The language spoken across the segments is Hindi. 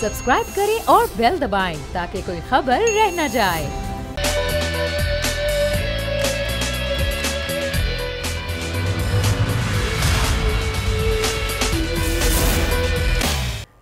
सब्सक्राइब करें और बेल दबाएं ताकि कोई खबर रह न जाए।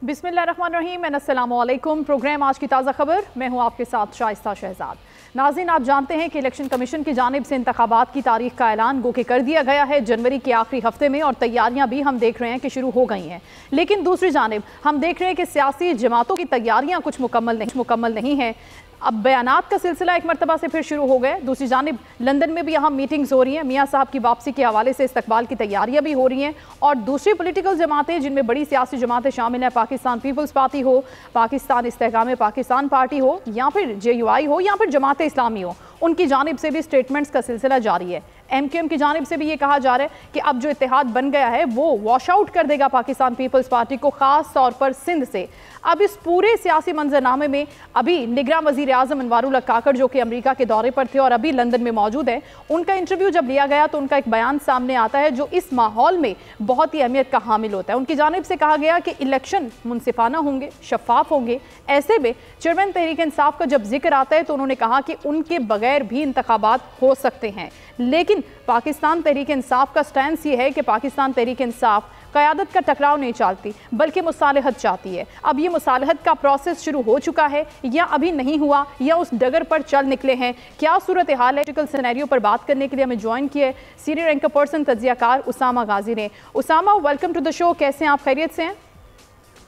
बिस्मिल्लाहिर्रहमानिर्रहीम, अस्सलामुअलैकुम। प्रोग्राम आज की ताज़ा खबर, मैं हूँ आपके साथ शाइस्ता शहजाद। नाज़रीन, आप जानते हैं कि इलेक्शन कमीशन की जानिब से इंतखाबात की तारीख का ऐलान गो के कर दिया गया है जनवरी के आखिरी हफ्ते में, और तैयारियां भी हम देख रहे हैं कि शुरू हो गई हैं। लेकिन दूसरी जानिब हम देख रहे हैं कि सियासी जमातों की तैयारियां कुछ मुकम्मल नहीं हैं। अब बयानात का सिलसिला एक मरतबा से फिर शुरू हो गए। दूसरी जानिब लंदन में भी यहाँ मीटिंग्स हो रही हैं, मियाँ साहब की वापसी के हवाले से इस्तकबाल की तैयारियां भी हो रही हैं। और दूसरी पॉलिटिकल जमातें जिनमें बड़ी सियासी जमातें शामिल हैं, पाकिस्तान पीपल्स पार्टी हो, पाकिस्तान इस्तेहकाम पाकिस्तान पार्टी हो, या फिर JUI हो, या फिर जमात इस्लामी हो, उनकी जानिब से भी स्टेटमेंट्स का सिलसिला जारी है। MQM की जानिब से भी ये कहा जा रहा है कि अब जो इत्तेहाद बन गया है वो वॉश आउट कर देगा पाकिस्तान पीपल्स पार्टी को, ख़ास तौर पर सिंध से। अब इस पूरे सियासी मंजरनामे में अभी निगरान वज़ीर आज़म अनवारुल हक काकड़, जो कि अमेरिका के दौरे पर थे और अभी लंदन में मौजूद है, उनका इंटरव्यू जब लिया गया तो उनका एक बयान सामने आता है जो इस माहौल में बहुत ही अहमियत का हामिल होता है। उनकी जानिब से कहा गया कि इलेक्शन मुनसिफाना होंगे, शफाफ होंगे। ऐसे में चेयरमैन तहरीक इंसाफ का जब जिक्र आता है तो उन्होंने कहा कि उनके बगैर भी इंतखाबात हो सकते हैं। लेकिन पाकिस्तान तहरीक इंसाफ का स्टैंस ये है कि पाकिस्तान तहरीक इंसाफ क़यादत का टकराव नहीं चाहती बल्कि मुसालहत चाहती है। अब ये मुसालहत का प्रोसेस शुरू हो चुका है या अभी नहीं हुआ, या उस डगर पर चल निकले हैं, क्या सूरत हाल है? पॉलिटिकल सिनेरियो पर बात करने के लिए हमें ज्वाइन किए सीनियर एंकर पर्सन तज्जियाकार उसामा गाजी ने। Usama, welcome to the show. कैसे हैं आप? खैरियत से हैं?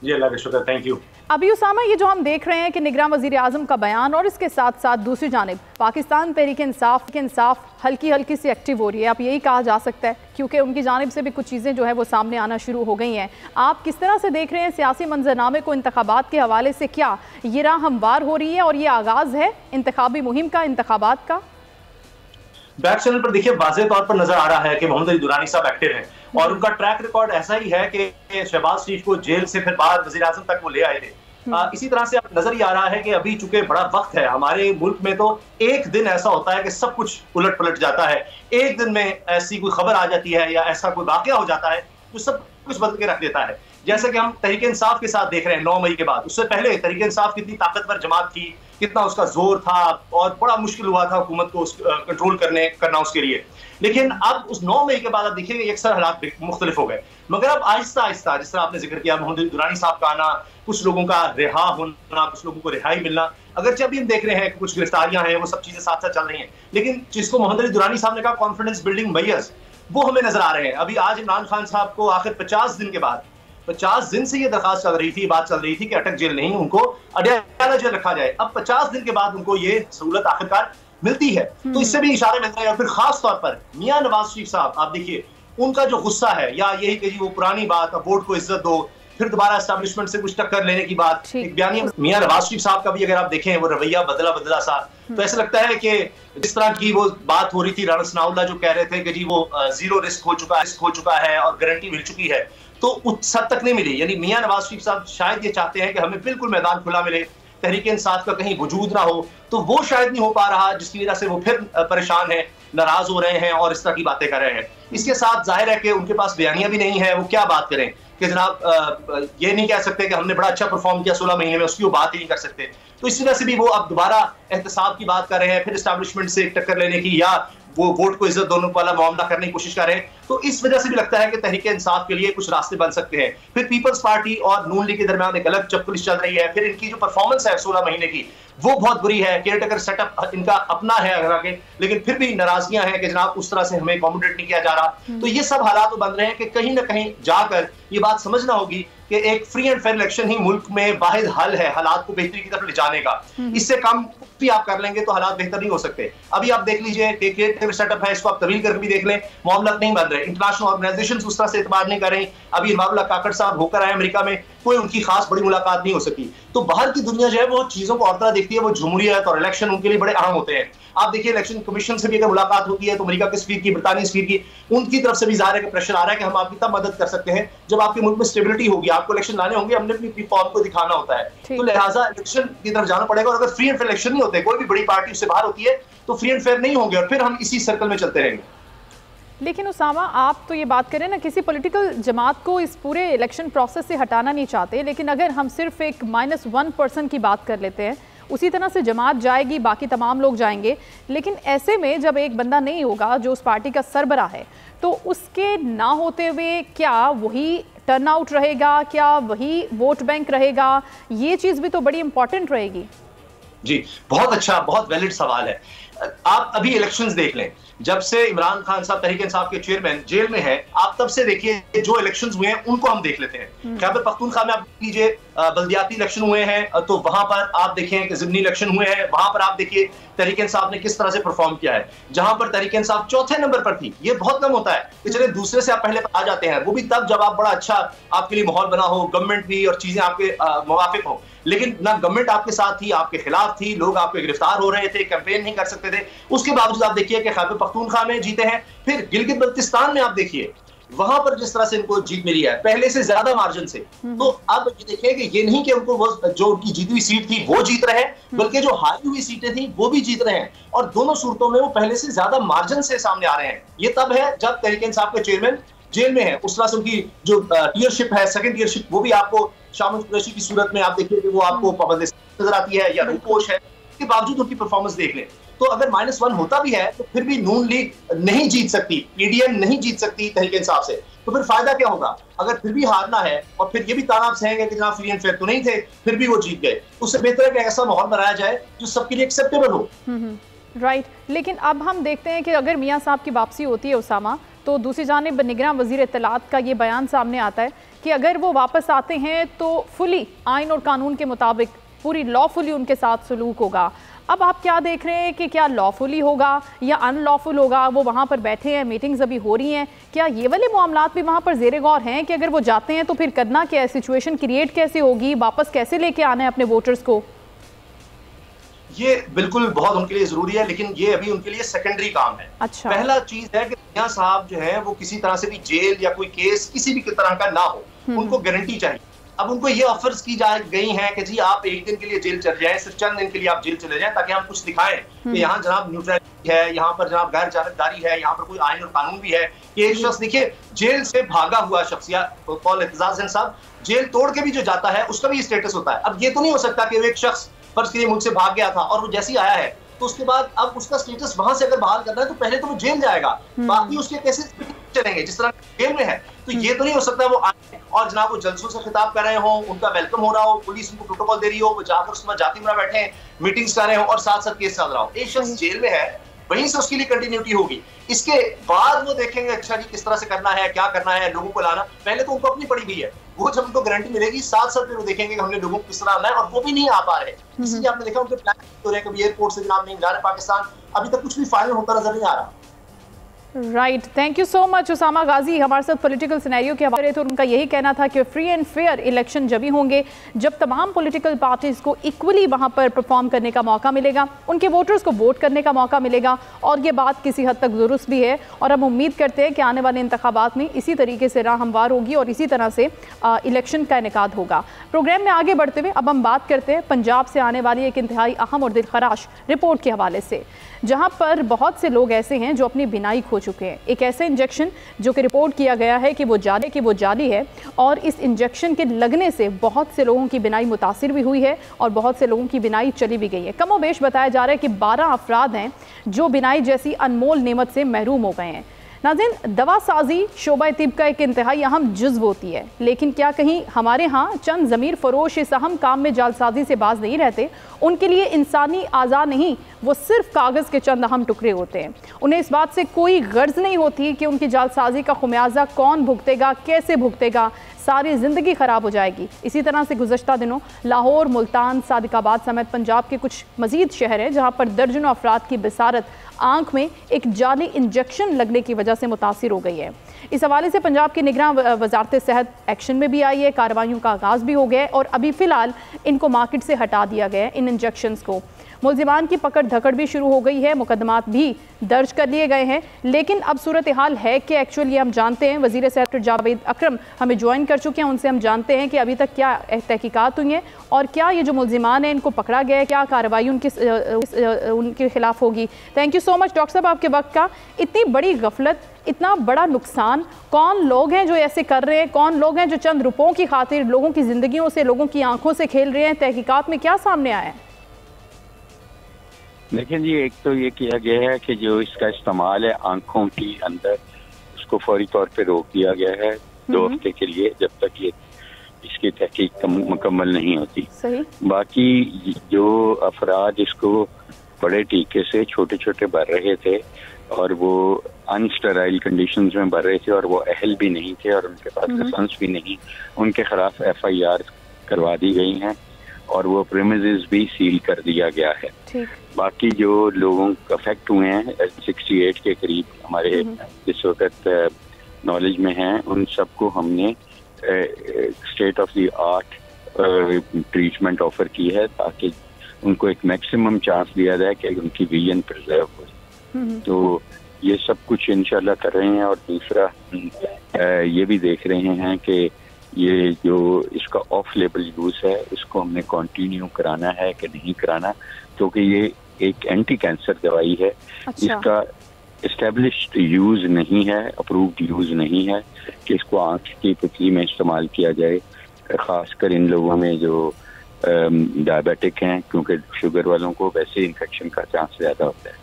जी अल्लाह का शुक्र, थैंक यू। अभी उसामा, ये जो हम देख रहे हैं कि निगरान वज़ीर आज़म का बयान और इसके साथ साथ दूसरी जानिब पाकिस्तान तहरीक इंसाफ हल्की सी एक्टिव हो रही है, आप यही कहा जा सकता है, क्योंकि उनकी जानिब से भी कुछ चीज़ें जो है वो सामने आना शुरू हो गई हैं। आप किस तरह से देख रहे हैं सियासी मंजरनामे को इंतखाबात के हवाले से? क्या ये राह हमवार हो रही है और ये आगाज़ है इंतखाबी मुहिम का, इंतखाबात का? बैक चैनल पर देखिए वाज़ेह तौर पर नजर आ रहा है कि मोहम्मद अली दुरानी साहब एक्टिव हैं, और उनका ट्रैक रिकॉर्ड ऐसा ही है कि शहबाज शरीफ को जेल से फिर बाहर वज़ीर आज़म तक वो ले आए थे। इसी तरह से अब नजर ही आ रहा है कि अभी चूंकि बड़ा वक्त है, हमारे मुल्क में तो एक दिन ऐसा होता है कि सब कुछ उलट पलट जाता है। एक दिन में ऐसी कोई खबर आ जाती है या ऐसा कोई वाकया हो जाता है जो सब कुछ बदल के रख देता है। जैसे कि हम तहरीक इंसाफ के साथ देख रहे हैं 9 मई के बाद। उससे पहले तहरीक इंसाफ कितनी ताकतवर जमात थी, कितना उसका जोर था, और बड़ा मुश्किल हुआ था हुकूमत को कंट्रोल करना उसके लिए। लेकिन अब उस 9 मई के बाद आप देखिए अक्सर हालात मुख्तलिफ हो गए। मगर अब आहिस्ता आहिस्ता, जिस तरह आपने जिक्र किया, मोहम्मद अली दुरानी साहब का आना, कुछ लोगों का रिहा होना, कुछ लोगों को रिहाई मिलना, अगर जब भी हम देख रहे हैं कि कुछ गिरफ्तारियां हैं, वो सब चीजें साथ साथ चल रही हैं, लेकिन जिसको मोहम्मद अली दुरानी साहब ने कहा कॉन्फिडेंस बिल्डिंग मैयर्स, वो हमें नजर आ रहे हैं। अभी आज इमरान खान साहब को आखिर 50 दिन के बाद, 50 दिन से ये दरखास्त चल रही थी, बात चल रही थी कि अटक जेल नहीं, उनको अडयाला जेल रखा जाए। अब 50 दिन के बाद उनको ये सहूलत आखिरकार मिलती है, तो इससे भी इशारे मिल रहे हैं। और फिर खास तौर पर मियां नवाज शरीफ साहब, आप देखिए उनका जो गुस्सा है, या यही कि वो पुरानी बात, वोट को इज्जत दो, फिर दोबारा एस्टैब्लिशमेंट से कुछ टक्कर लेने की बात, एक बयानिया मियां नवाज शरीफ साहब का भी अगर आप देखें वो रवैया बदला सा, तो ऐसा लगता है कि जिस तरह की वो बात हो रही थी, राणा सनाउल्लाह जो कह रहे थे कि जी वो जीरो रिस्क हो चुका है और गारंटी मिल चुकी है, तो उस हद तक नहीं मिली। यानी मियां नवाज शरीफ साहब शायद ये चाहते हैं कि हमें बिल्कुल मैदान खुला मिले, तहरीक इंसाफ का कहीं वजूद ना हो, तो वो शायद नहीं हो पा रहा, जिसकी वजह से वो फिर परेशान है, नाराज हो रहे हैं और इस तरह की बातें कर रहे हैं। इसके साथ जाहिर है कि उनके पास बयानियां भी नहीं है, वो क्या बात करें कि जनाब ये नहीं कह सकते कि हमने बड़ा अच्छा परफॉर्म किया 16 महीने में, उसकी वो बात ही नहीं कर सकते। तो इस वजह से भी वो अब दोबारा एहतसाब की बात कर रहे हैं, फिर एस्टैब्लिशमेंट से टक्कर लेने की, या वो वोट को इज्जत दोनों वाला मामला करने की कोशिश कर रहे हैं। तो इस वजह से भी लगता है कि तहरीक इंसाफ के लिए कुछ रास्ते बन सकते हैं। फिर पीपल्स पार्टी और नून लीग के दरमियान एक अलग चप्पलिश चल रही है। फिर इनकी जो परफॉर्मेंस है 16 महीने की, वो बहुत बुरी है। केयरटेकर सेटअप इनका अपना है अगर आगे, लेकिन फिर भी नाराजगियां हैं कि जनाब उस तरह से हमें अकोमोडेट नहीं किया जा रहा। तो ये सब हालात बन रहे हैं कि कहीं ना कहीं जाकर ये बात समझना होगी कि एक फ्री एंड फेयर इलेक्शन ही मुल्क में वाहिद हल है हालात को बेहतरी की तरफ ले जाने का। इससे कम भी आप कर लेंगे तो हालात बेहतर नहीं हो सकते। अभी आप देख लीजिए कि केयरटेकर सेटअप है, इसको आप तवील करके भी देख लें, मामला नहीं बन रहे। इंटरनेशनल ऑर्गेनाइजेशंस उस तरह से इतबार नहीं कर रही। अभी अनवारुल हक काकड़ साहब होकर आए अमेरिका में, कोई उनकी खास बड़ी मुलाकात नहीं हो सकी। तो बाहर की दुनिया जो है वो चीजों को और तरह देखती है, वो जमहूरियत और इलेक्शन उनके लिए बड़े अहम होते हैं। आप देखिए इलेक्शन कमीशन से भी अगर मुलाकात होती है तो अमेरिका के सफीर की, बरतानी सफीर की, उनकी तरफ से भी जाहिर है कि प्रेशर आ रहा है कि हम आपकी तब मदद कर सकते हैं जब आपके मुल्क में स्टेबिलिटी होगी, आपको इलेक्शन लाने होंगे, हमने अपनी फॉर्म को दिखाना होता है। तो लिहाजा इलेक्शन की तरफ जाना पड़ेगा। और अगर फ्री एंड फेयर इलेक्शन नहीं होते, कोई भी बड़ी पार्टी उससे बाहर होती है, तो फ्री एंड फेयर नहीं होंगे और फिर हम इसी सर्कल में चलते रहेंगे। लेकिन उसामा, आप तो ये बात करें ना, किसी पॉलिटिकल जमात को इस पूरे इलेक्शन प्रोसेस से हटाना नहीं चाहते, लेकिन अगर हम सिर्फ एक -1% की बात कर लेते हैं, उसी तरह से जमात जाएगी, बाकी तमाम लोग जाएंगे, लेकिन ऐसे में जब एक बंदा नहीं होगा जो उस पार्टी का सरबराह है, तो उसके ना होते हुए क्या वही टर्नआउट रहेगा, क्या वही वोट बैंक रहेगा? ये चीज़ भी तो बड़ी इंपॉर्टेंट रहेगी। जी, बहुत अच्छा, बहुत वैलिड सवाल है। आप अभी इलेक्शंस देख लें, जब से इमरान खान साहब तहरीक इंसाफ के चेयरमैन जेल में है, आप तब से देखिए जो इलेक्शंस हुए हैं उनको हम देख लेते हैं। खैबर पख्तूनख्वा में आप देख लीजिए बल्दियाती इलेक्शन हुए हैं, तो वहां पर आप देखें कि ज़िमनी इलेक्शन हुए हैं, वहां पर आप देखिए तहरीक इंसाफ ने किस तरह से परफॉर्म किया है। जहां पर तहरीक इंसाफ चौथे नंबर पर थी, ये बहुत कम होता है कि चले दूसरे से आप पहले आ जाते हैं, वो भी तब जब आप बड़ा अच्छा आपके लिए माहौल बना हो, गवर्नमेंट भी और चीजें आपके मुवाफिक हो। लेकिन ना गवर्नमेंट आपके साथ थी, आपके खिलाफ थी, लोग आपके गिरफ्तार हो रहे थे, कैंपेन नहीं कर सकते थे। उसके बावजूद आप देखिए कि खैबर पख्तूनख्वा में जीते हैं। फिर गिलगित बल्तिस्तान में आप देखिए वहां पर जिस तरह से इनको जीत मिली है, पहले से ज्यादा मार्जिन से। तो अब ये देखिए कि ये नहीं कि उनको वो जो उनकी जीती हुई सीट थी वो जीत रहे हैं, बल्कि जो हारी हुई सीटें थी वो भी जीत रहे हैं, और दोनों सूरतों में वो पहले से ज्यादा मार्जिन से सामने आ रहे हैं। ये तब है जब तहरीक इंसाफ के चेयरमैन जेल में है, उस तरह से उनकी जो टीयरशिप है, सेकंड टीयरशिप, वो भी आपको शामिल कुरैशी की सूरत में आप देखिए कि वो आपको पाबंदी नजर आती है या रूपोश है। इसके बावजूद उनकी परफॉर्मेंस देख लें, तो अगर -1 होता भी है तो फिर भी नून लीग नहीं जीत सकती, पीडीएम नहीं जीत सकती तहरीक इंसाफ से। तो फिर फायदा क्या होगा अगर फिर भी हारना है और फिर ये भी ताना सहेंगे कि जनाब फ्री एंड फेयर तो नहीं थे, फिर भी वो जीत गए। उससे बेहतर है कि ऐसा माहौल बनाया जाए जो सबके लिए एक्सेप्टेबल हो। राइट, लेकिन अब हम देखते हैं कि अगर मियां साहब की वापसी होती है उसामा, तो दूसरी जानिब निगरान वज़ीर इत्तलात का ये बयान सामने आता है कि अगर वो वापस आते हैं तो फुली आइन और कानून के मुताबिक पूरी लॉफुली उनके साथ सलूक होगा। अब आप क्या देख रहे हैं कि क्या लॉफुली होगा या अनलॉफुल होगा? वो वहाँ पर बैठे हैं, मीटिंग्स अभी हो रही हैं, क्या ये वाले मामलात भी वहाँ पर ज़ेरे गौर हैं कि अगर वो जाते हैं तो फिर करना क्या है, सिचुएशन क्रिएट कैसे होगी, वापस कैसे लेके आना है अपने वोटर्स को? ये बिल्कुल बहुत उनके लिए जरूरी है, लेकिन ये अभी उनके लिए सेकेंडरी काम है। अच्छा। पहला चीज है कि मियां साहब जो है वो किसी तरह से भी जेल या कोई केस किसी भी तरह का ना हो, उनको गारंटी चाहिए। अब उनको ये ऑफर्स की जा गई हैं कि जी आप एक दिन के लिए जेल चले जाएं, सिर्फ चंद दिन के लिए आप जेल चले जाएं, ताकि हम कुछ दिखाएं कि यहाँ जनाब न्यूट्रलिटी है, यहाँ पर जनाब गैर जानबदारी है, यहाँ पर कोई आइन और कानून भी है। कि एक शख्स देखिए जेल से भागा हुआ शख्स या कौल एतजाज हुसैन साहब जेल तोड़ के भी जो जाता है उसका भी स्टेटस होता है। अब ये तो नहीं हो सकता कि वो एक शख्स फर्ज के लिए मुल्क से भाग गया था और वो जैसे ही आया है तो उसके बाद अब उसका स्टेटस वहां से अगर बहाल करना है तो पहले तो वो जेल जाएगा, बाकी उसके केसेस चलेंगे जिस तरह जेल में है। तो ये तो नहीं हो सकता वो आए और जनाब वो जलसों से खिताब कर रहे हो, उनका वेलकम हो रहा हो, पुलिस उनको प्रोटोकॉल दे रही हो, वो जाकर उसमें जाति में बैठे मीटिंग्स कर रहे हो और साथ साथ केस चल रहा हो। एक शख्स जेल में है, वहीं से उसके लिए कंटिन्यूटी होगी। इसके बाद वो देखेंगे अच्छा जी किस तरह से करना है, क्या करना है, लोगों को लाना। पहले तो उनको अपनी पड़ी हुई है, वो जब उनको गारंटी मिलेगी साथ साथ फिर वो देखेंगे कि हमने लोगों को किस तरह आना है, और वो भी नहीं आ पा रहे। इसलिए आपने देखा उनके प्लान हो रहे हैं, कभी एयरपोर्ट से जनाब नहीं जा रहे पाकिस्तान, अभी तक कुछ भी फाइनल होता नजर नहीं आ रहा। Right, thank you so much Usama Ghazi हमारे साथ पॉलिटिकल सिनेरियो के हवाले। तो उनका यही कहना था कि फ्री एंड फेयर इलेक्शन जब ही होंगे जब तमाम पॉलिटिकल पार्टीज़ को इक्वली वहाँ पर परफॉर्म करने का मौका मिलेगा, उनके वोटर्स को वोट करने का मौका मिलेगा। और ये बात किसी हद तक दुरुस्त भी है, और हम उम्मीद करते हैं कि आने वाले इंतखाबात में इसी तरीके से राह हमवार होगी और इसी तरह से इलेक्शन का इनेकाद होगा। प्रोग्राम में आगे बढ़ते हुए अब हम बात करते हैं पंजाब से आने वाली एक इंतहाई अहम और दिलखराश रिपोर्ट के हवाले से, जहाँ पर बहुत से लोग ऐसे हैं जो अपनी बिनाई खो चुके हैं। एक ऐसे इंजेक्शन जो कि रिपोर्ट किया गया है कि वो जाली है, और इस इंजेक्शन के लगने से बहुत से लोगों की बिनाई मुतासिर भी हुई है और बहुत से लोगों की बिनाई चली भी गई है। कमोबेश बताया जा रहा है कि 12 अफराद हैं जो बिनाई जैसी अनमोल नेमत से महरूम हो गए हैं। नाज़रीन, दवा साजी शोबा तिब का एक इंतहाई अहम जुज़्व होती है, लेकिन क्या कहीं हमारे यहाँ चंद ज़मीर फरोश इस अहम काम में जालसाजी से बाज नहीं रहते? उनके लिए इंसानी आज़ा नहीं, वो सिर्फ कागज़ के चंद अहम टुकड़े होते हैं। उन्हें इस बात से कोई गर्ज नहीं होती कि उनकी जालसाजी का खुमियाजा कौन भुगतेगा, कैसे भुगतेगा, सारी ज़िंदगी ख़राब हो जाएगी। इसी तरह से गुज़श्ता दिनों लाहौर, मुल्तान, सादिकाबाद समेत पंजाब के कुछ मज़ीद शहर हैं जहाँ पर दर्जनों अफराद की बिसारत आँख में एक जाली इंजेक्शन लगने की वजह से मुतासिर हो गई है। इस हवाले से पंजाब की निगरान वजारत सेहत एक्शन में भी आई है, कार्रवाइयों का आगाज़ भी हो गया है और अभी फ़िलहाल इनको मार्केट से हटा दिया गया है, इन इंजेक्शंस को। मुलजिमान की पकड़ धकड़ भी शुरू हो गई है, मुकदमात भी दर्ज कर लिए गए हैं। लेकिन अब सूरत हाल है कि एक्चुअली हम जानते हैं, वज़ीर सेहत जावेद अकरम हमें ज्वाइन कर चुके हैं, उनसे हम जानते हैं कि अभी तक क्या तहकीकात हुई हैं और क्या ये जो मुलजिमान हैं इनको पकड़ा गया है, क्या कार्रवाई उनके खिलाफ होगी। Thank you so much doctor साहब आपके वक्त का। इतनी बड़ी गफलत इतना बड़ा नुकसान, कौन लोग हैं जो ऐसे कर रहे हैं, कौन लोग हैं जो चंद रुपयों की खातिर लोगों की ज़िंदगियों से, लोगों की आंखों से खेल रहे हैं? तहकीकात में क्या सामने आया है? लेकिन जी एक तो ये किया गया है कि जो इसका इस्तेमाल है आंखों के अंदर, उसको फौरी तौर पे रोक दिया गया है 2 हफ्ते के लिए, जब तक ये इसकी तहकीक मुकम्मल नहीं होती। सही। बाकी जो अफराद इसको बड़े टीके से छोटे छोटे भर रहे थे और वो अनस्टेराइल कंडीशंस में भर रहे थे और वो अहल भी नहीं थे और उनके पास लाइसेंस भी नहीं, उनके खिलाफ FIR करवा दी गई हैं और वो प्रीमिसेस भी सील कर दिया गया है। बाकी जो लोगों अफेक्ट हुए हैं 68 के करीब हमारे इस वक्त नॉलेज में हैं, उन सबको हमने state of the art treatment offer की है ताकि उनको एक मैक्सिमम चांस दिया जाए कि उनकी विजन प्रिजर्व हो। तो ये सब कुछ इंशाल्लाह कर रहे हैं। और दूसरा ये भी देख रहे हैं कि ये जो इसका ऑफ लेबल यूज है इसको हमने कंटिन्यू कराना है कि नहीं कराना, क्योंकि ये एक एंटी कैंसर दवाई है। अच्छा। इसका एस्टेब्लिश्ड यूज नहीं है, अप्रूव्ड यूज नहीं है कि इसको आँख की पुतली में इस्तेमाल किया जाए, खासकर इन लोगों में जो डायबिटिक हैं, क्योंकि शुगर वालों को वैसे इन्फेक्शन का चांस ज़्यादा होता है।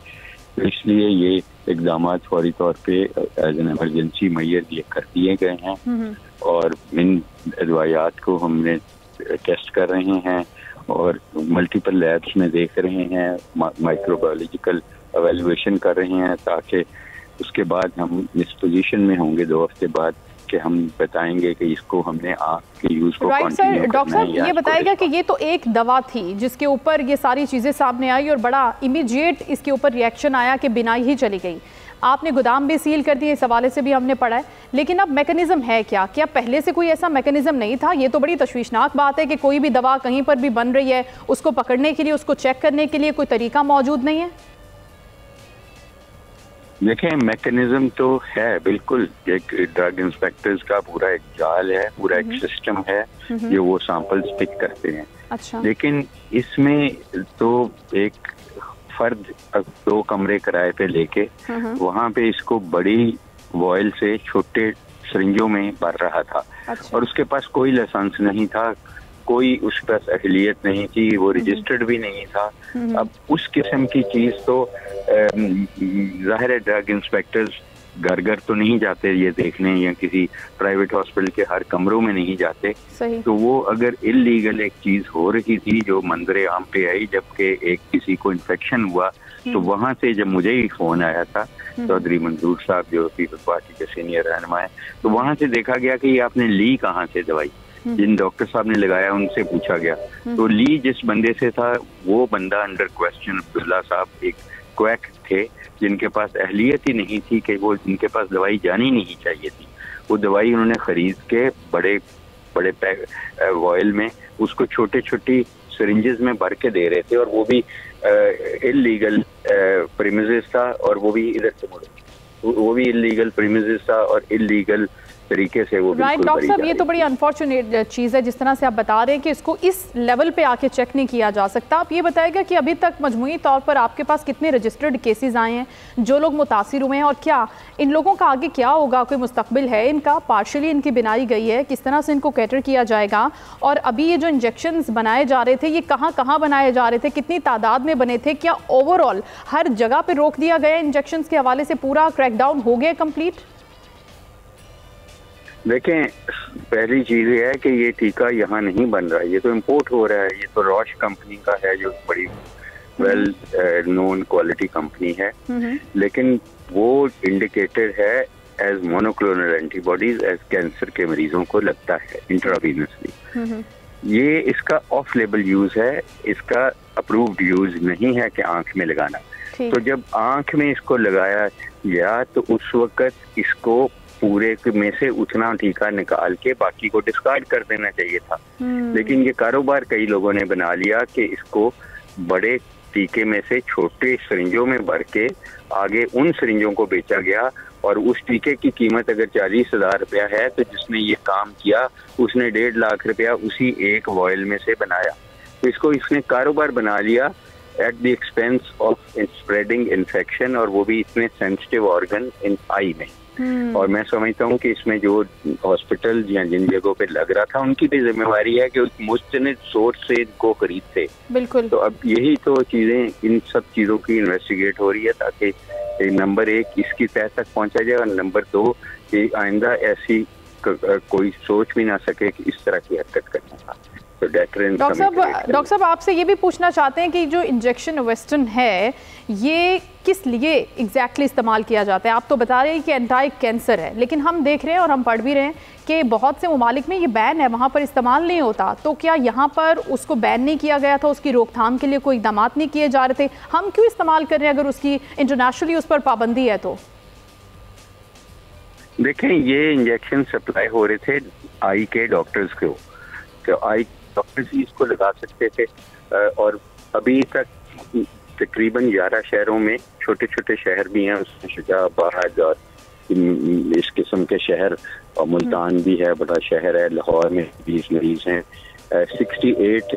तो इसलिए ये इकदाम फौरी तौर पे एज एन एमरजेंसी मैयर ये कर दिए गए हैं और इन दवाइयात को हमने टेस्ट कर रहे हैं और मल्टीपल लैब्स में देख रहे हैं, माइक्रोबायोलॉजिकल एवेल्युएशन कर रहे हैं, ताकि उसके बाद हम इस पोजीशन में होंगे 2 हफ्ते बाद कि हम बताएंगे कि इसको हमने आँख के यूज को कंटिन्यू करना है। डॉक्टर साहब ये बताएगा कि ये तो एक दवा थी जिसके ऊपर ये सारी चीज़ें सामने आई और बड़ा इमीडिएट इसके ऊपर रिएक्शन आया कि बिनाई ही चली गई, आपने गोदाम भी सील कर दिए, इस हवाले से भी हमने पढ़ा है, लेकिन अब मैकेनिज्म है क्या? क्या पहले से कोई ऐसा मैकेनिज्म नहीं था? ये तो बड़ी तशवीशनाक बात है कि कोई भी दवा कहीं पर भी बन रही है, उसको पकड़ने के लिए, उसको चेक करने के लिए कोई तरीका मौजूद नहीं है? देखें, मैकेनिज्म तो है बिल्कुल, एक ड्रग इंस्पेक्टर्स का पूरा एक जाल है, पूरा एक सिस्टम है जो वो सैंपल्स पिक करते हैं। अच्छा। लेकिन इसमें तो एक फर्द 2 कमरे किराए पे लेके वहाँ पे इसको बड़ी वॉयल से छोटे सरिंजों में भर रहा था। अच्छा। और उसके पास कोई लाइसेंस नहीं था, कोई उसके पास अहलियत नहीं थी, वो रजिस्टर्ड भी नहीं था। अब उस किस्म की चीज तो जाहिर है ड्रग इंस्पेक्टर्स घर घर तो नहीं जाते ये देखने, या किसी प्राइवेट हॉस्पिटल के हर कमरों में नहीं जाते। सही। तो वो अगर इलीगल एक चीज हो रही थी जो मंजरे आम पे आई, जबकि एक किसी को इन्फेक्शन हुआ, तो वहां से जब मुझे ही फोन आया था चौधरी मंजूर साहब जो पीपल्स पार्टी के सीनियर रहनुमा है, तो वहां से देखा गया कि ये आपने ली कहाँ से दवाई, जिन डॉक्टर साहब ने लगाया उनसे पूछा गया, तो ली जिस बंदे से था वो बंदा अंडर क्वेश्चन अब्दुल्ला साहब एक क्वैक थे जिनके पास अहलियत ही नहीं थी कि वो, जिनके पास दवाई जानी नहीं चाहिए थी। वो दवाई उन्होंने खरीद के बड़े बड़े वॉयल में उसको छोटे छोटी सिरिंजेस में भर के दे रहे थे, और वो भी इलीगल प्रीमिसेस था, और वो भी इधर से मुड़े, वो भी इलीगल प्रीमिसेस था और इलीगल तरीके से वो। राइट डॉक्टर साहब, ये तो बड़ी अनफॉर्चुनेट चीज़ है जिस तरह से आप बता रहे हैं कि इसको इस लेवल पे आके चेक नहीं किया जा सकता। आप ये बताएगा कि अभी तक मजमूई तौर पर आपके पास कितने रजिस्टर्ड केसेस आए हैं, जो लोग मुतासिर हुए हैं, और क्या इन लोगों का आगे क्या होगा, कोई मुस्तकबिल है इनका? पार्शली इनकी बिनाई गई है, किस तरह से इनको कैटर किया जाएगा? और अभी ये जो इंजेक्शंस बनाए जा रहे थे ये कहाँ कहाँ बनाए जा रहे थे, कितनी तादाद में बने थे? क्या ओवरऑल हर जगह पर रोक दिया गया इंजेक्शंस के हवाले से? पूरा क्रैकडाउन हो गया कंप्लीट? देखें, पहली चीज ये है कि ये टीका यहाँ नहीं बन रहा है, ये तो इम्पोर्ट हो रहा है। ये तो रॉश कंपनी का है जो बड़ी वेल नोन क्वालिटी कंपनी है, लेकिन वो इंडिकेटेड है as monoclonal antibodies as cancer के मरीजों को लगता है इंट्रावीनसली। ये इसका ऑफ लेबल यूज है, इसका अप्रूव्ड यूज नहीं है कि आंख में लगाना। तो जब आंख में इसको लगाया गया तो उस वक्त इसको पूरे में से उतना टीका निकाल के बाकी को डिस्कार्ड कर देना चाहिए था। लेकिन ये कारोबार कई लोगों ने बना लिया कि इसको बड़े टीके में से छोटे सरिंजों में भर के आगे उन सरिंजों को बेचा गया, और उस टीके की कीमत अगर 40,000 रुपया है तो जिसने ये काम किया उसने 1.5 लाख रुपया उसी एक वॉयल में से बनाया। तो इसको इसने कारोबार बना लिया at the expense of spreading infection, और वो भी इतने सेंसिटिव ऑर्गन इन आई में। और मैं समझता हूँ कि इसमें जो हॉस्पिटल या जिन जगहों पे लग रहा था उनकी भी जिम्मेवारी है कि मुस्तनिद सोर्स से इनको खरीदते। बिल्कुल। तो अब यही तो चीजें, इन सब चीजों की इन्वेस्टिगेट हो रही है ताकि नंबर 1 इसकी तह तक पहुंचा जाए, और नंबर 2 कि आइंदा ऐसी कोई सोच भी ना सके कि इस तरह की हरकत करने का। तो डॉक्टर साहब आपसे ये भी पूछना चाहते हैं कि जो इंजेक्शन वेस्टर्न है ये किस लिए एग्जैक्टली इस्तेमाल किया जाता है? आप तो बता रहे हैं कि एंटी कैंसर है, लेकिन हम देख रहे हैं और हम पढ़ भी रहे हैं कि बहुत से ममालिक में ये बैन है, वहाँ पर इस्तेमाल नहीं होता। तो क्या यहाँ पर उसको बैन नहीं किया गया था, उसकी रोकथाम के लिए कोई इक़दाम नहीं किए जा रहे थे? हम क्यों इस्तेमाल कर रहे हैं अगर उसकी इंटरनेशनली उस पर पाबंदी है? तो देखें, ये इंजेक्शन सप्लाई हो रहे थे आई के डॉक्टर्स को, तो आई डॉक्टर्स ही इसको लगा सकते थे। और अभी तक तकरीबन 11 शहरों में, छोटे छोटे शहर भी हैं उसमें, शुजाबाद और इस किस्म के शहर, और मुल्तान भी है, बड़ा शहर है, लाहौर में 20 मरीज हैं। 68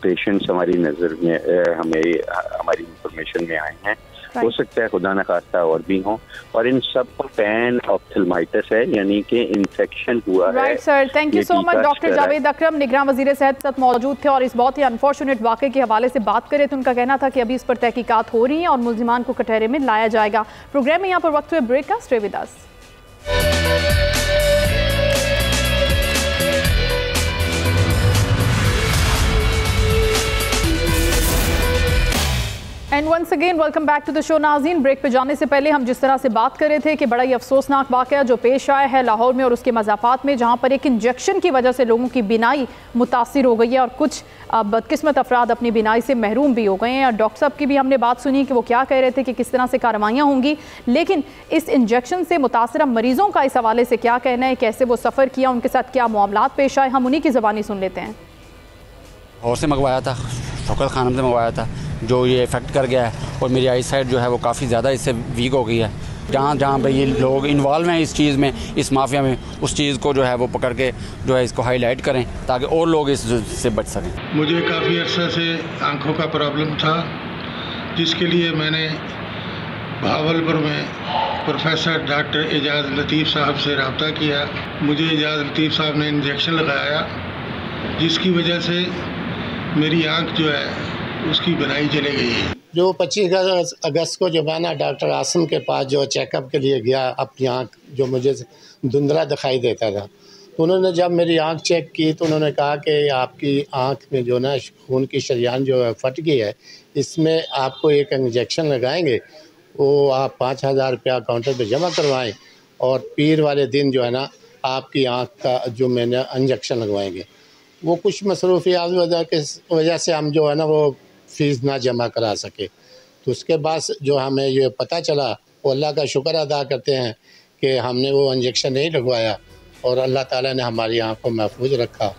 पेशेंट्स हमारी नज़र में, हमारी इंफॉर्मेशन में आए हैं। हो सकता है खुदा न खास्ता और भी हों, और इन सब को पैन ऑप्थेल्माइटिस है, यानी कि इन्फेक्शन हुआ है। Right sir, thank you so much. Doctor Javed Akram निगरान वज़ीर सेहत साथ मौजूद थे और इस बहुत ही अनफॉर्चुनेट वाक़े के हवाले से बात करें तो उनका कहना था कि अभी इस पर तहकीकात हो रही हैं और मुल्जिमान को कटहरे में लाया जाएगा। प्रोग्राम में यहाँ पर वक्त हुए ब्रेक का, stay with us. And once again welcome back to the show. नाज़रीन, ब्रेक पे जाने से पहले हम जिस तरह से बात कर रहे थे कि बड़ा ही अफसोसनाक वाक़या जो पेश आया है लाहौर में और उसके मज़ाफ़ात में, जहाँ पर एक इंजेक्शन की वजह से लोगों की बिनाई मुतासिर हो गई है और कुछ बदकिस्मत अफराद अपनी बिनाई से महरूम भी हो गए हैं। और डॉक्टर साहब की भी हमने बात सुनी कि वो क्या कह रहे थे कि किस तरह से कार्रवाइयाँ होंगी, लेकिन इस इंजेक्शन से मुतासरा मरीज़ों का इस हवाले से क्या कहना है, कैसे वो सफ़र किया, उनके साथ क्या मामलात पेश आए, हम उन्हीं की ज़बानी सुन लेते हैं। और से मंगवाया था, शौकत खानम से मंगवाया था, जो ये इफ़ेक्ट कर गया है और मेरी आई साइड जो है वो काफ़ी ज़्यादा इससे वीक हो गई है। जहाँ पे ये लोग इन्वॉल्व हैं इस चीज़ में, इस माफिया में, उस चीज़ को जो है वो पकड़ के जो है इसको हाईलाइट करें ताकि और लोग इससे बच सकें। मुझे काफ़ी अर्सा से आँखों का प्रॉब्लम था, जिसके लिए मैंने भावलपुर में प्रोफेसर डॉक्टर एजाज लतीफ़ साहब से रब्ता किया। मुझे एजाज लतीफ़ साहब ने इंजेक्शन लगाया, जिसकी वजह से मेरी आँख जो है उसकी बनाई चली गई है। जो 25 अगस्त को जो मैं ना डॉक्टर आसिम के पास जो चेकअप के लिए गया, अपनी आँख जो मुझे धुंधला दिखाई देता था, तो उन्होंने जब मेरी आँख चेक की तो उन्होंने कहा कि आपकी आँख में जो ना खून की शरीयान जो है फट गई है, इसमें आपको एक इंजेक्शन लगाएंगे, वो आप 5000 रुपया काउंटर पे जमा करवाएं और पीर वाले दिन जो है ना आपकी आँख का जो मैंने इंजेक्शन लगवाएंगे। वो कुछ मसरूफियात वजह से हम जो है ना वो फ़ीस ना जमा करा सके। तो उसके बाद जो हमें ये पता चला, वो अल्लाह का शुक्र अदा करते हैं कि हमने वो इंजेक्शन नहीं लगवाया और अल्लाह ताला ने हमारी आँख को महफूज रखा।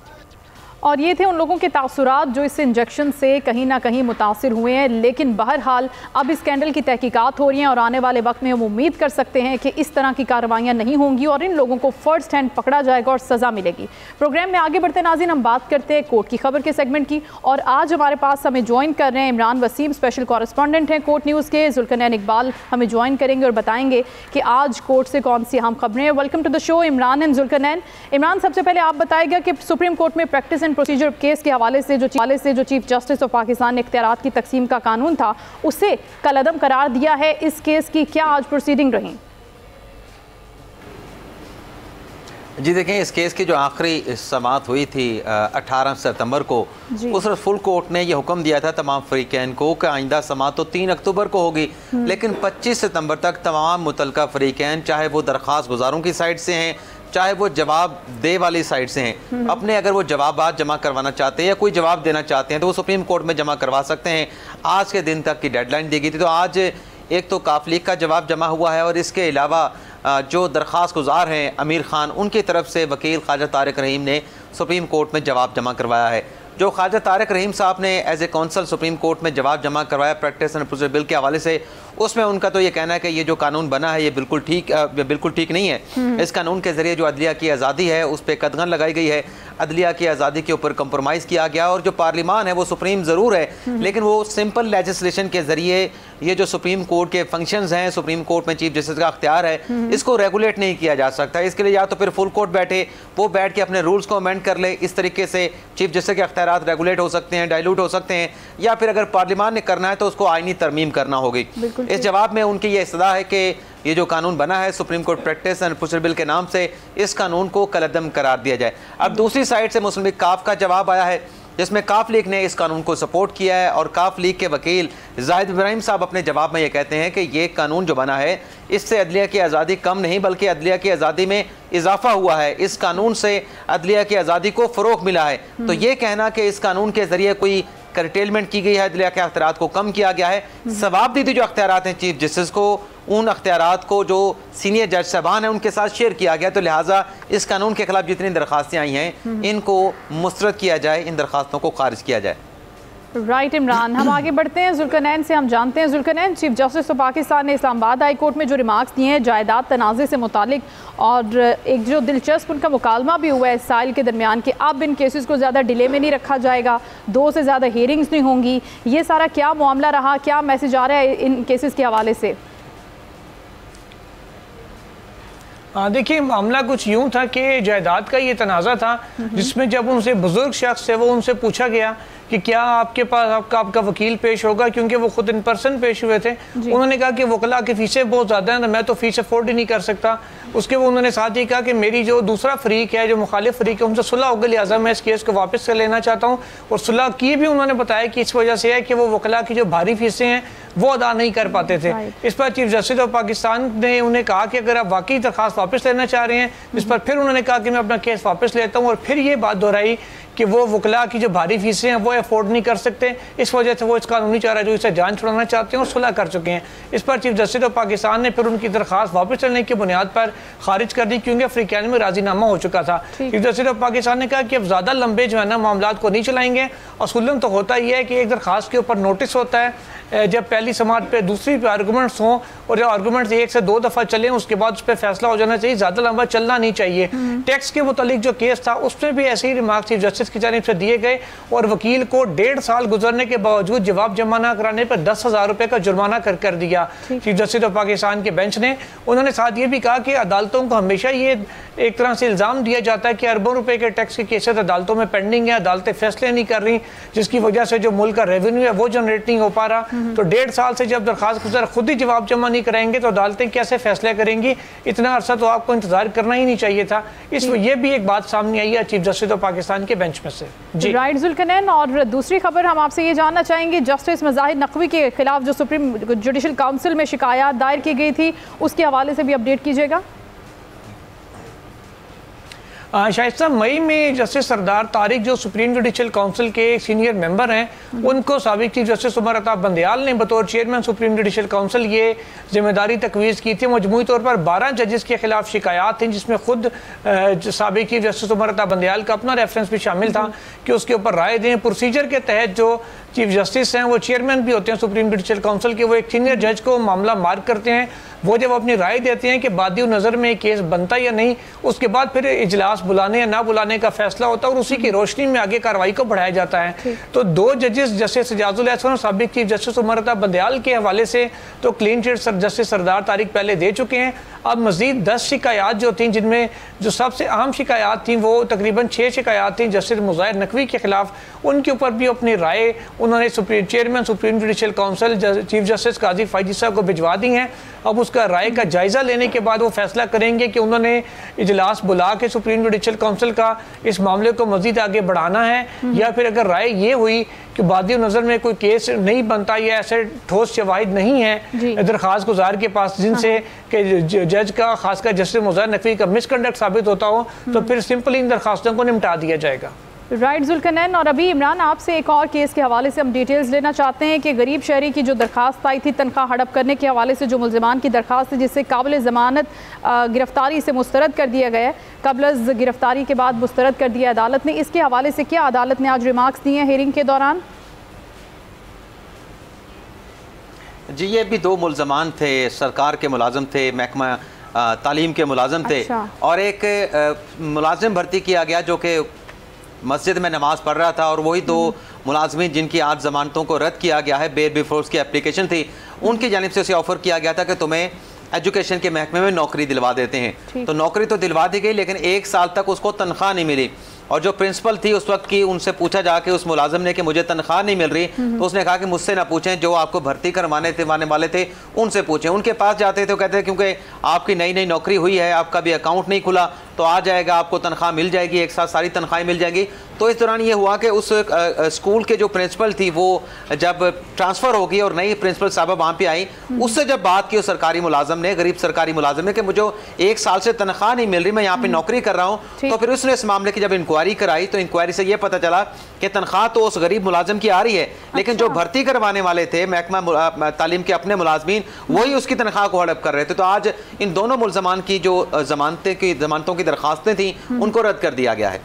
और ये थे उन लोगों के तासुरात जो इस इंजेक्शन से कहीं ना कहीं मुतासिर हुए हैं। लेकिन बहरहाल अब इस स्कैंडल की तहकीकात हो रही हैं और आने वाले वक्त में हम उम्मीद कर सकते हैं कि इस तरह की कार्रवाइयाँ नहीं होंगी और इन लोगों को फर्स्ट हैंड पकड़ा जाएगा और सज़ा मिलेगी। प्रोग्राम में आगे बढ़ते नाज़रीन, हम बात करते हैं कोर्ट की खबर के सेगमेंट की, और आज हमारे पास हमें ज्वाइन कर रहे हैं इमरान वसीम, स्पेशल कॉरेस्पॉन्डेंट हैं कोर्ट न्यूज़ के। जुल्करनैन इकबाल हमें ज्वाइन करेंगे और बताएंगे कि आज कोर्ट से कौन सी अहम खबरें हैं। Welcome to the show Imran and Zulqarnain. Imran, सबसे पहले आप बताएगा कि सुप्रीम कोर्ट में प्रैक्टिस एंड प्रोसीजर केस के हवाले से जो चीफ जस्टिस ऑफ पाकिस्तान ने इख्तियारात की तकसीम का कानून था उसे कलअदम करार दिया है। इस केस की क्या आज प्रोसीडिंग रही? जी देखें, इस केस की जो आखिरी समाअत हुई थी 18 सितंबर को, उस वक्त फुल कोर्ट ने यह हुक्म दिया था तमाम फरीकैन को कि आइंदा समाअत तो 3 अक्टूबर को होगी, लेकिन 25 सितंबर तक तमाम मुतलका फरीकैन, चाहे वो दरख्वास्त गुजारों की साइड से हैं चाहे वो जवाब दे वाली साइड से हैं, अपने अगर वो जवाबात जमा करवाना चाहते हैं या कोई जवाब देना चाहते हैं तो वो सुप्रीम कोर्ट में जमा करवा सकते हैं। आज के दिन तक की डेडलाइन दी गई थी, तो आज एक तो काफलीक का जवाब जमा हुआ है और इसके अलावा जो दरख्वास्त गुजार हैं अमीर खान, उनकी तरफ से वकील ख्वाजा तारिक रहीम ने सुप्रीम कोर्ट में जवाब जमा करवाया है। जो ख्वाजा तारिक रहीम साहब ने as a counsel supreme court में जवाब जमा करवाया प्रैक्टिस एंड प्रोसीजर बिल के हवाले से, उसमें उनका तो ये कहना है कि ये जो कानून बना है ये बिल्कुल ठीक नहीं है। इस कानून के ज़रिए जो अदलिया की आज़ादी है उस पर कदगन लगाई गई है, अदलिया की आज़ादी के ऊपर कंप्रोमाइज़ किया गया, और जो पार्लिमान है वो सुप्रीम ज़रूर है लेकिन वो सिंपल लेजिस्लेशन के ज़रिए ये जो सुप्रीम कोर्ट के फंक्शंस हैं, सुप्रीम कोर्ट में चीफ जस्टिस का अख्तियार है, इसको रेगुलेट नहीं किया जा सकता। इसके लिए या तो फिर फुल कोर्ट बैठे, वो बैठ के अपने रूल्स को अमेंड कर ले, इस तरीके से चीफ जस्टिस के अख्तियार रेगुलेट हो सकते हैं, डाइल्यूट हो सकते हैं, या फिर अगर पार्लियामान ने करना है तो उसको आईनी तरमीम करना होगी। इस जवाब में उनकी ये इस्तदा है कि ये जो कानून बना है supreme court practice and procedure bill के नाम से, इस कानून को कलअदम करार दिया जाए। अब दूसरी साइड से मुस्लिम लीग काफ का जवाब आया है जिसमें काफ लीग ने इस कानून को सपोर्ट किया है, और काफ लीग के वकील जाहिद इब्राहिम साहब अपने जवाब में ये कहते हैं कि ये कानून जो बना है इससे अदलिया की आज़ादी कम नहीं बल्कि अदलिया की आज़ादी में इजाफा हुआ है। इस कानून से अदलिया की आज़ादी को फ़रोग़ मिला है। तो ये कहना कि इस कानून के ज़रिए कोई करटेलमेंट की गई है, अदलिया के अख्तियारात को कम किया गया है, सवाबदीदी जो अख्तियारात हैं चीफ जस्टिस को, उन अख्तियारात को जो सीनियर जज साहबान हैं उनके साथ शेयर किया गया। तो लिहाजा इस कानून के खिलाफ जितनी दरख्वास्तें आई हैं इनको मुस्तरद किया जाए, इन दरख्वास्तों को खारिज किया जाए। राइट इमरान, हम आगे बढ़ते हैं। जुल्करनैन से हम जानते हैं, Zulqarnain, chief justice of Pakistan ने इस्लामाबाद हाई कोर्ट में जो रिमार्क्स दिए हैं जायदाद तनाज़े से मुतालिक, और एक जो दिलचस्प उनका मुकालमा भी हुआ है इस साल के दरमियान कि अब इन केसेस को ज़्यादा डिले में नहीं रखा जाएगा, 2 से ज़्यादा हियरिंग्स नहीं होंगी, ये सारा क्या मामला रहा, क्या मैसेज आ रहा है इन केसेस के हवाले से? देखिए, मामला कुछ यूँ था कि जायदाद का ये तनाज़ा था जिसमें जब उनसे बुजुर्ग शख्स है वो उनसे पूछा गया कि क्या आपके पास आपका वकील पेश होगा, क्योंकि वो खुद इन पर्सन पेश हुए थे। उन्होंने कहा कि वकला की फ़ीसें बहुत ज़्यादा हैं, मैं तो फ़ीस अफोर्ड ही नहीं कर सकता। उसके वो उन्होंने साथ ही कहा कि मेरी जो दूसरा फरीक है, जो मुखालिफ फरीक है, उनसे सुलह हो गई, लिहाजा मैं इस केस को वापस कर लेना चाहता हूँ। और सुलह की भी उन्होंने बताया कि इस वजह से है कि वो वकला की जो भारी फ़ीसें हैं वो अदा नहीं कर पाते थे। इस पर चीफ जस्टिस ऑफ पाकिस्तान ने उन्हें कहा कि अगर आप वाकई दरख्वास्त वापस लेना चाह रहे हैं, इस पर फिर उन्होंने कहा कि मैं अपना केस वापस लेता हूँ, और फिर ये बात दोहराई कि वो वकला की जो भारी फीसें हैं वो अफोर्ड नहीं कर सकते, इस वजह से वो इस कानूनी चारा जो इसे जान छुड़ाना चाहते हैं और सुलह कर चुके हैं। इस पर चीफ जस्टिस ऑफ पाकिस्तान ने फिर उनकी दरख्वास्त वापस लेने की बुनियाद पर खारिज कर दी, क्योंकि अफ्रीकान में राजीनामा हो चुका था। चीफ जस्टिस ऑफ पाकिस्तान ने कहा कि अब ज़्यादा लंबे जो है ना मामला को नहीं चलाएंगे। असूलन तो होता ही है कि एक दरख्वास्त के ऊपर नोटिस होता है, जब पहली समात पे दूसरी पे आर्गूमेंट्स हों, और जब आर्गूमेंट्स 1 से 2 दफ़ा चलें उसके बाद उस पर फैसला हो जाना चाहिए, ज़्यादा लंबा चलना नहीं चाहिए। टैक्स के मुतालिक जो केस था उसमें भी ऐसे ही रिमार्क चीफ जस्टिस की जानिब से दिए गए, और वकील को 1.5 साल गुजरने के बावजूद जवाब जमा न कराने पर 10,000 रुपये का जुर्माना कर दिया चीफ जस्टिस ऑफ पाकिस्तान के बेंच ने। उन्होंने साथ ये भी कहा कि अदालतों को हमेशा ये एक तरह से इल्ज़ाम दिया जाता है कि अरबों रुपए के टैक्स के केसेस अदालतों में पेंडिंग है, अदालतें फैसले नहीं कर रही, जिसकी वजह से जो मुल्क का रेवेन्यू है वो जनरेट नहीं हो पा रहा। तो 1.5 साल से जब दरखास्त गुजर खुद ही जवाब जमा नहीं कराएंगे तो अदालतें कैसे फैसले करेंगी? इतना अरसा तो आपको इंतजार करना ही नहीं चाहिए था। ये भी एक बात सामने आई है चीफ जस्टिस ऑफ पाकिस्तान के बेंच में से। जी राइट जुल्करनैन, और दूसरी खबर हम आपसे ये जानना चाहेंगे, जस्टिस मज़ाहिर नकवी के खिलाफ जो सुप्रीम जुडिशल काउंसिल में शिकायत दायर की गई थी उसके हवाले से भी अपडेट कीजिएगा। शाइस्ता, मई में जस्टिस सरदार तारिक जो सुप्रीम जुडिशल काउंसिल के सीनियर मेंबर हैं, उनको साबिक चीफ जस्टिस उमर अता बंदयाल ने बतौर चेयरमैन सुप्रीम जुडिशल काउंसिल ये जिम्मेदारी तकवीज़ की थी। मजमूई तौर पर 12 जजेस के खिलाफ शिकायत थी, जिसमें खुद साबिक चीफ जस्टिस उमर अता बंदयाल का अपना रेफरेंस भी शामिल था कि उसके ऊपर राय दें। प्रोसीजर के तहत जो चीफ जस्टिस हैं वो चेयरमैन भी होते हैं सुप्रीम जुडिशल काउंसिल के, वो एक सीनियर जज को मामला मार्क करते हैं, वो जब अपनी राय देते हैं कि बादी नज़र में केस बनता या नहीं, उसके बाद फिर इजलास बुलाने या ना बुलाने का फैसला होता है और उसी की रोशनी में आगे कार्रवाई को बढ़ाया जाता है। तो 2 जजेस जस्टिस एजाजुल एहसान और साबिक चीफ जस्टिस उमर अता बंदयाल के हवाले से तो क्लीन चिट जस्टिस सरदार तारिक पहले दे चुके हैं। अब मजीद 10 शिकायत जो थी, जिनमें जो सबसे अहम शिकायत थी वो तकरीबन 6 शिकायत थी जस्टिस मुज़ाहिर नकवी के खिलाफ, उनके ऊपर भी अपनी राय उन्होंने chairman Supreme Judicial Council Chief Justice Qazi Faez sahab को भिजवा दी हैं। अब उसका राय का जायज़ा लेने के बाद वो फैसला करेंगे कि उन्होंने इजलास बुला के सुप्रीम जुडिशल काउंसिल का इस मामले को मजीद आगे बढ़ाना है, या फिर अगर राय ये हुई कि बादी नज़र में कोई केस नहीं बनता या ऐसे ठोस शवाहिद नहीं है दरख्वास्त गुजार के पास जिनसे कि जज का खासकर जस्टिस मुज़ाहिर नकवी का मिसकंडक्ट साबित होता हो, तो फिर सिंपल इन दरख्वास्तों को निपटा दिया जाएगा। राइट जुल्करनैन, और अभी इमरान आपसे एक और केस के हवाले से हम डिटेल्स लेना चाहते हैं कि गरीब शहरी की जो दरखास्त आई थी तनख्वाह हड़प करने के हवाले से, जो मुल्ज़िमान की दरखास्त थी जिससे काबिल ज़मानत गिरफ्तारी से मुस्तरद कर दिया गया है, कबल गिरफ्तारी के बाद मुस्तरद कर दिया अदालत ने, इसके हवाले से क्या अदालत ने आज रिमार्क्स दिए हैं हियरिंग के दौरान? जी, ये भी 2 मुलजमान थे, सरकार के मुलाजिम थे, महकमा तालीम के मुलाजिम थे। अच्छा। और एक मुलाजिम भर्ती किया गया जो कि मस्जिद में नमाज़ पढ़ रहा था, और वही 2 मुलाजमीन जिनकी आज ज़मानतों को रद्द किया गया है, बेल बिफोर की एप्लीकेशन थी, उनकी जानिब से उसे ऑफ़र किया गया था कि तुम्हें एजुकेशन के महकमे में नौकरी दिलवा देते हैं। तो नौकरी तो दिलवा दी गई, लेकिन 1 साल तक उसको तनख्वाह नहीं मिली। और जो प्रिंसिपल थी उस वक्त की, उनसे पूछा जाके उस मुलाजिम ने कि मुझे तनख्वाह नहीं मिल रही, तो उसने कहा कि मुझसे ना पूछें, जो आपको भर्ती करवाने वाले थे उनसे पूछें। उनके पास जाते थे, कहते थे क्योंकि आपकी नई नई नौकरी हुई है, आपका भी अकाउंट नहीं खुला, तो आ जाएगा, आपको तनख्वाह मिल जाएगी, एक साथ सारी तनख्वाहें मिल जाएगी। तो इस दौरान ये हुआ कि उस स्कूल के जो प्रिंसिपल थी वो जब ट्रांसफ़र होगी और नई प्रिंसिपल साहबा वहाँ पे आई, उससे जब बात की उस सरकारी मुलाजिम ने, गरीब सरकारी मुलाजिम ने, कि मुझे 1 साल से तनख्वाह नहीं मिल रही, मैं यहाँ पे नौकरी कर रहा हूँ, तो फिर उसने इस मामले की जब इंक्वायरी कराई तो इंक्वायरी से ये पता चला कि तनख्वाह तो उस गरीब मुलाजिम की आ रही है, लेकिन जो भर्ती करवाने वाले थे महकमा तालीम के अपने मुलाजमीन, वही उसकी तनख्वाह को हड़प कर रहे थे। तो आज इन दोनों मुलजमान की जो जमानतों की दरख्वास्तें थी उनको रद्द कर दिया गया है।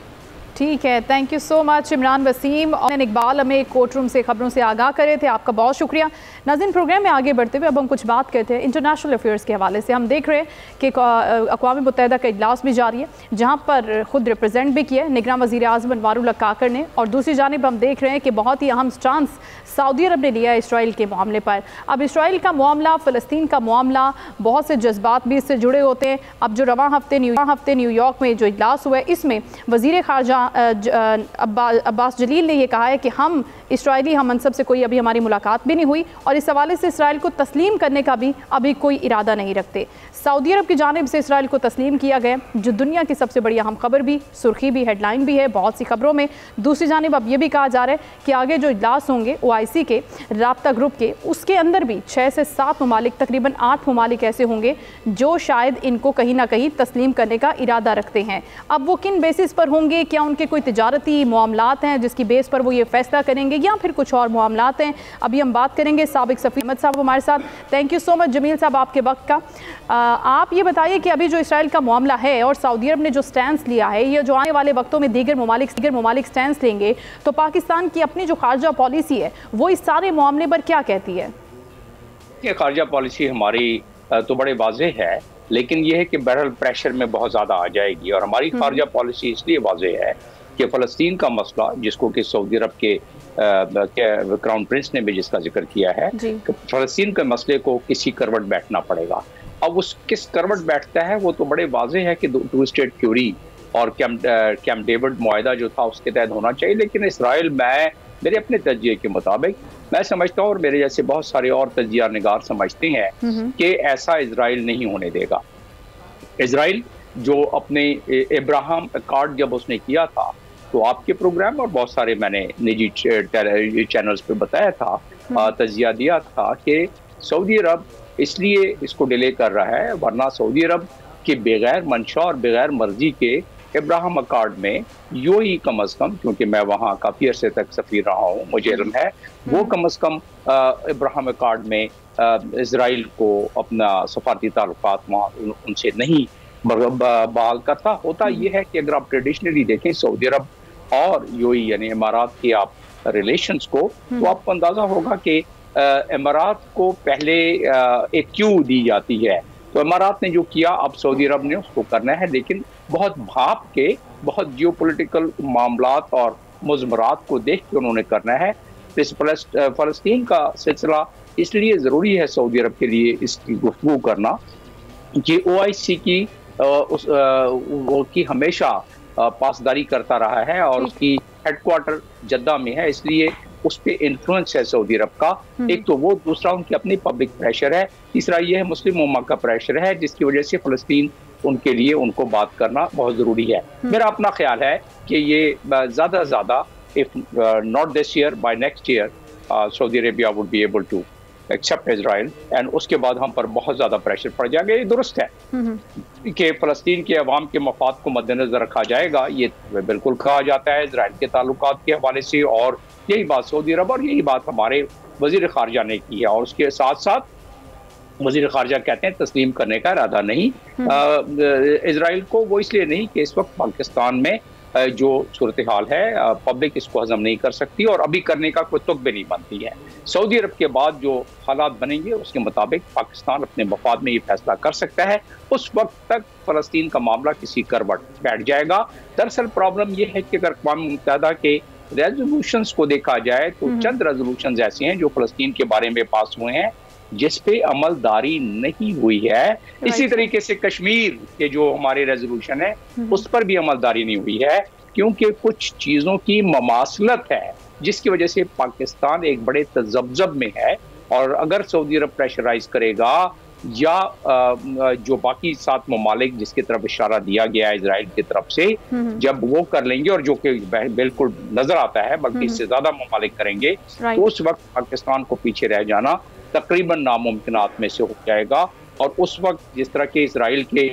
ठीक है, thank you so much Imran Waseem और इकबाल, हमें कोर्ट रूम से खबरों से आगाह करे थे, आपका बहुत शुक्रिया। नाज़रीन, प्रोग्राम में आगे बढ़ते हुए अब हम कुछ बात करते हैं इंटरनेशनल अफेयर्स के हवाले से। हम देख रहे हैं कि अक़वाम मुत्तहिदा का इजलास भी जारी है, जहाँ पर खुद रिप्रेजेंट भी किया है निगरान वज़ीर आज़म अनवारुल्लाह काकर ने, और दूसरी जानिब हम देख रहे हैं कि बहुत ही अहम स्टांस सऊदी अरब ने लिया है इसराइल के मामले पर। अब इसराइल का मामला, फ़लस्तीन का मामला, बहुत से जज्बात भी इससे जुड़े होते हैं। अब जो रवां हफ्ते न्यूयॉर्क में जो इजलास हुआ है, इसमें वज़ीर ख़ारजा अब्बास जलील ने यह कहा है कि हम इसराइली हम मनसब से कोई अभी हमारी मुलाकात भी नहीं हुई, और इस हवाले से इसराइल को तस्लीम करने का भी अभी कोई इरादा नहीं रखते। सऊदी अरब की जानिब से इसराइल को तस्लीम किया गया, जो दुनिया की सबसे बड़ी अहम खबर भी, सुर्खी भी, हेडलाइन भी है बहुत सी खबरों में। दूसरी जानिब अब यह भी कहा जा रहा है कि आगे जो इजलास होंगे OIC के राब्ता ग्रुप के, उसके अंदर भी 6 से 7 ममालिक, तकरीबन 8 ममालिक ऐसे होंगे जो शायद इनको कहीं ना कहीं तस्लीम करने का इरादा रखते हैं। अब वो किन बेसिस पर होंगे, क्या उनके कोई तिजारती मामलात हैं जिसकी बेस पर वो ये फैसला करेंगे, या फिर कुछ और मामलात हैं, अभी हम बात करेंगे। साबिक सफ़ीर अहमद साहब हमारे साथ, thank you so much Jamil साहब आपके वक्त का। आप ये बताइए कि अभी जो इसराइल का मामला है और सऊदी अरब ने जो स्टैंड लिया है, ये जो आने वाले वक्तों में दीगर ममालिक स्टैंड लेंगे, तो पाकिस्तान की अपनी जो खारजा पॉलिसी है वो इस सारे मामले पर क्या कहती है? ये खारजा पॉलिसी हमारी तो बड़े वाज़ेह है, लेकिन यह है कि बहरहाल प्रेशर में बहुत ज़्यादा आ जाएगी। और हमारी खारजा पॉलिसी इसलिए वाज़ेह है कि फ़लस्तीन का मसला, जिसको कि सऊदी अरब के क्राउन प्रिंस ने भी जिसका जिक्र किया है, कि फ़लस्तीन के मसले को किसी करवट बैठना पड़ेगा। अब उस किस करवट बैठता है वो तो बड़े वाज़ेह है कि 2 स्टेट थ्योरी और कैम्प डेविड मुआहदा जो था उसके तहत होना चाहिए। लेकिन इसराइल, मेरे अपने तज्जिए के मुताबिक मैं समझता हूँ, और मेरे जैसे बहुत सारे और तज्जिया निगार समझते हैं कि ऐसा इसराइल नहीं होने देगा। इसराइल जो अपने अब्राहम अकॉर्ड जब उसने किया था, तो आपके प्रोग्राम और बहुत सारे मैंने निजी चैनल्स पे बताया था, तज्जिया दिया था कि सऊदी अरब इसलिए इसको डिले कर रहा है, वरना सऊदी अरब के बगैर मंशा और बगैर मर्जी के अब्राहम अकॉर्ड में यूएई कम अज़ कम, क्योंकि मैं वहाँ काफ़ी अरसे तक सफ़ीर रहा हूँ, मुझे इल्म है, वो कम अज़ कम अब्राहम अकॉर्ड में इसराइल को अपना सफारती ताल्लुकात वहाँ उनसे नहीं बहाल करता। होता यह है कि अगर आप ट्रेडिशनली देखें सऊदी अरब और यूएई यानी इमारात के आप रिलेशंस को, तो आपको अंदाज़ा होगा कि इमारात को पहले एक क्यू दी जाती है, तो इमारात ने जो किया अब सऊदी अरब ने उसको करना है, लेकिन बहुत भाप के, बहुत जियोपॉलिटिकल मामलात और मुज़मरात को देख के उन्होंने करना है। इस फ़लस्तीन का सिलसिला इसलिए ज़रूरी है सऊदी अरब के लिए इसकी गुफ्तगू करना कि OIC की हमेशा पासदारी करता रहा है और उसकी हेडक्वार्टर जद्दा में है, इसलिए उस पर इन्फ्लुएंस है सऊदी अरब का। एक तो वो, दूसरा उनकी अपनी पब्लिक प्रेशर है, तीसरा ये है मुस्लिम उम्मा का प्रेशर है, जिसकी वजह से फ़लस्तीन उनके लिए उनको बात करना बहुत ज़रूरी है। मेरा अपना ख्याल है कि ये ज़्यादा से ज़्यादा, if not this year, by next year Saudi Arabia would be able to accept Israel, and उसके बाद हम पर बहुत ज़्यादा प्रेशर पड़ जाएगा। ये दुरुस्त है कि फ़लस्तीन के अवाम के मफाद को मद्देनज़र रखा जाएगा, ये बिल्कुल कहा जाता है इजराइल के ताल्लुकात के हवाले से, और यही बात सऊदी अरब और यही बात हमारे वज़ीर ख़ारजा ने की है। और उसके साथ साथ वज़ीर ख़ारजा कहते हैं तस्लीम करने का इरादा नहीं इजराइल को, वो इसलिए नहीं कि इस वक्त पाकिस्तान में जो सूरत हाल है पब्लिक इसको हजम नहीं कर सकती और अभी करने का कोई तुक भी नहीं बनती है। सऊदी अरब के बाद जो हालात बनेंगे उसके मुताबिक पाकिस्तान अपने मफाद में ये फैसला कर सकता है। उस वक्त तक फ़लस्तीन का मामला किसी करवट बैठ जाएगा। दरअसल प्रॉब्लम यह है कि अगर अक़वाम मुत्तहिदा के रेजोल्यूशंस को देखा जाए तो चंद रेजोल्यूशंस ऐसे हैं जो फ़लस्तीन के बारे में पास हुए हैं जिस पे अमलदारी नहीं हुई है। इसी तरीके से कश्मीर के जो हमारे रेजोल्यूशन है उस पर भी अमलदारी नहीं हुई है, क्योंकि कुछ चीज़ों की ममासलत है जिसकी वजह से पाकिस्तान एक बड़े तजब्जब में है। और अगर सऊदी अरब प्रेशराइज करेगा या जो बाकी 7 ममालिक जिसकी तरफ इशारा दिया गया है इजराइल की तरफ से, जब वो कर लेंगे और जो कि बिल्कुल नजर आता है बल्कि इससे ज्यादा ममालिक करेंगे तो उस वक्त पाकिस्तान को पीछे रह जाना तकरीबन नामुमकिनात में से हो जाएगा। और उस वक्त जिस तरह के इजराइल के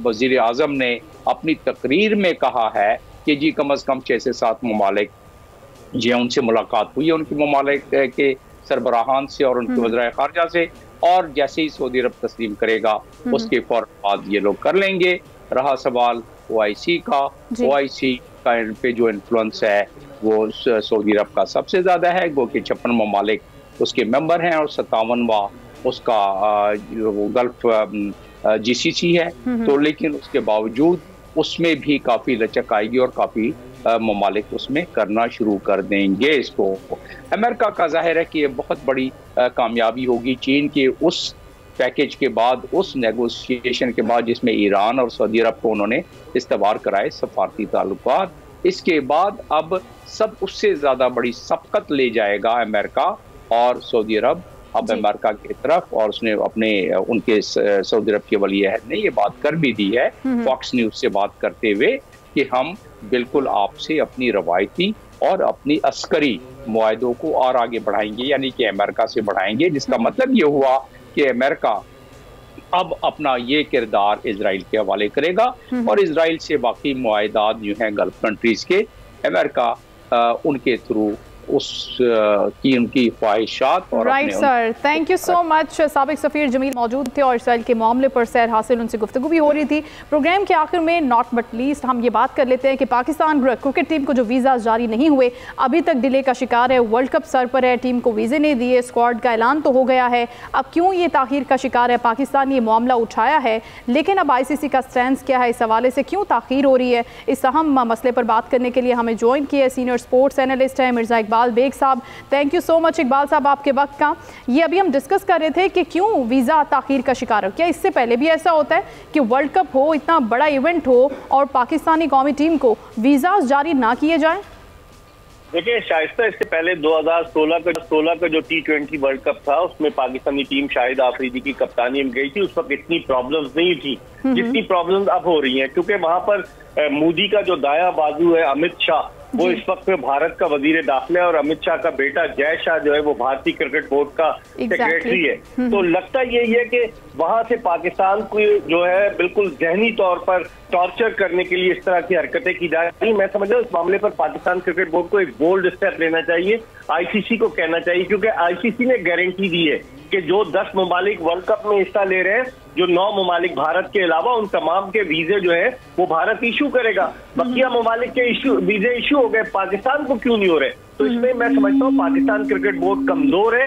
वजीर आजम ने अपनी तकरीर में कहा है कि जी कम अज कम 6 से 7 ममालिक जी उनसे मुलाकात हुई है, उनकी ममालिक के सरबराहान से और उनके वज़ीर ख़ारजा से, और जैसे ही सऊदी अरब तस्लीम करेगा उसके फौरन बाद ये लोग कर लेंगे। रहा सवाल OIC का, OIC का इन पे जो इन्फ्लुएंस है वो सऊदी अरब का सबसे ज़्यादा है, गो कि 56 ममालिक उसके मेंबर हैं और 57वां उसका गल्फ GCC है। तो लेकिन उसके बावजूद उसमें भी काफ़ी लचक आएगी और काफ़ी ममालिक उसमें करना शुरू कर देंगे इसको। अमेरिका का जाहिर है कि ये बहुत बड़ी कामयाबी होगी चीन के उस पैकेज के बाद, उस नेगोशिएशन के बाद जिसमें ईरान और सऊदी अरब को उन्होंने इस्तवार कराए सफारती ताल्लुकात। इसके बाद अब सब उससे ज़्यादा बड़ी सबकत ले जाएगा अमेरिका और सऊदी अरब अब अमेरिका की तरफ। और उसने अपने उनके सऊदी अरब के वली अहद ने ये बात कर भी दी है फॉक्स न्यूज़ से बात करते हुए कि हम बिल्कुल आपसे अपनी रवायती और अपनी अस्करी मुआहदों को और आगे बढ़ाएंगे, यानी कि अमेरिका से बढ़ाएंगे, जिसका मतलब ये हुआ कि अमेरिका अब अपना ये किरदार इजराइल के हवाले करेगा और इजराइल से बाकी मुआहदात जो हैं गल्फ कंट्रीज के अमेरिका उनके थ्रू की उनकी ख्वाहिशात और right sir, thank you so much. साबिक सफ़ीर जमील मौजूद थे और इसराइल के मामले पर सैर हासिल उनसे गुफ्तगू भी हो रही थी। प्रोग्राम के आखिर में नॉट बट लीस्ट हम ये बात कर लेते हैं कि पाकिस्तान क्रिकेट टीम को जो वीज़ा जारी नहीं हुए अभी तक डिले का शिकार है। वर्ल्ड कप सर पर है, टीम को वीज़े नहीं दिए, स्क्वाड का ऐलान तो हो गया है, अब क्यों ये ताखीर का शिकार है? पाकिस्तान ये मामला उठाया है लेकिन अब ICC का स्टैंड क्या है, इस हवाले से क्यों ताखीर हो रही है? इस अहम मसले पर बात करने के लिए हमें ज्वाइन किया है सीनियर स्पोर्ट्स एनालिस्ट है मिर्ज़ा इकबाल बेग साहब। Thank you so much Iqbal साहब आपके वक्त का। ये अभी हम डिस्कस कर रहे थे कि क्यों वीज़ा ताखीर का शिकार हो। क्या इससे पहले भी ऐसा होता है कि वर्ल्ड कप हो, इतना बड़ा इवेंट हो और पाकिस्तानी कौमी टीम को वीज़ा जारी ना किए जाएं? देखिए शाइस्ता, इससे पहले 2016 का जो T20 वर्ल्ड कप था उसमें पाकिस्तानी टीम शाहिद आफरीदी की कप्तानी में गई थी। उस वक्त इतनी प्रॉब्लम्स नहीं थी जितनी प्रॉब्लम्स अब हो रही हैं, क्योंकि वहां पर मोदी का जो दाया बाजू है अमित शाह वो इस वक्त भारत का वजीर दाखिला है और अमित शाह का बेटा जय शाह जो है वो भारतीय क्रिकेट बोर्ड का सेक्रेटरी है। तो लगता यही है कि वहां से पाकिस्तान को जो है बिल्कुल जहनी तौर पर टॉर्चर करने के लिए इस तरह की हरकतें की जा रही। मैं समझ रहा हूँ इस मामले पर पाकिस्तान क्रिकेट बोर्ड को एक बोल्ड स्टेप लेना चाहिए, ICC को कहना चाहिए, क्योंकि ICC ने गारंटी दी है कि जो 10 ममालिक वर्ल्ड कप में हिस्सा ले रहे हैं, जो 9 ममालिक भारत के अलावा, उन तमाम के वीजे जो है वो भारत इशू करेगा। बकिया ममालिक के वीजे इशू हो गए, पाकिस्तान को क्यों नहीं हो रहे? तो इसमें मैं समझता हूँ पाकिस्तान क्रिकेट बोर्ड कमजोर है,